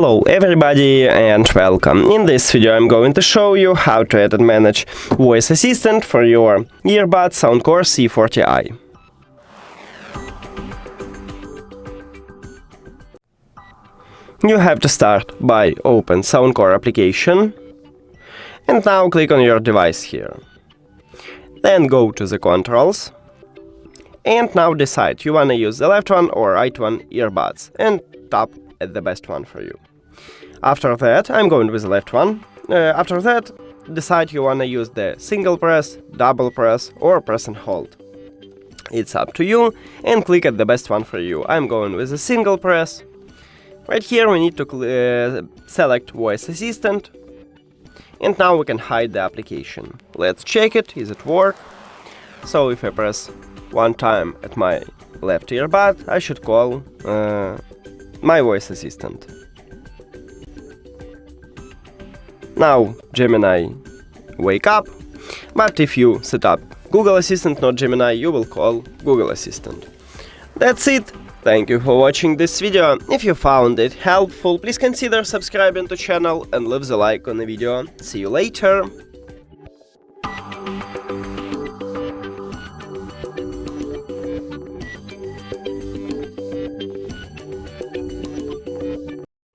Hello everybody and welcome. In this video I'm going to show you how to add and manage voice assistant for your earbuds SOUNDCORE C40i. You have to start by open SOUNDCORE application and now click on your device here. Then go to the controls and now decide you wanna use the left one or right one earbuds and tap at the best one for you. After that, I'm going with the left one. After that, decide you wanna use the single press, double press or press and hold. It's up to you and click at the best one for you. I'm going with a single press. Right here we need to select voice assistant. And now we can hide the application. Let's check it, is it work? So if I press one time at my left earbud, I should call my voice assistant. Now Gemini wake up, but if you set up Google Assistant, not Gemini, you will call Google Assistant. That's it. Thank you for watching this video. If you found it helpful, please consider subscribing to channel and leave the like on the video. See you later.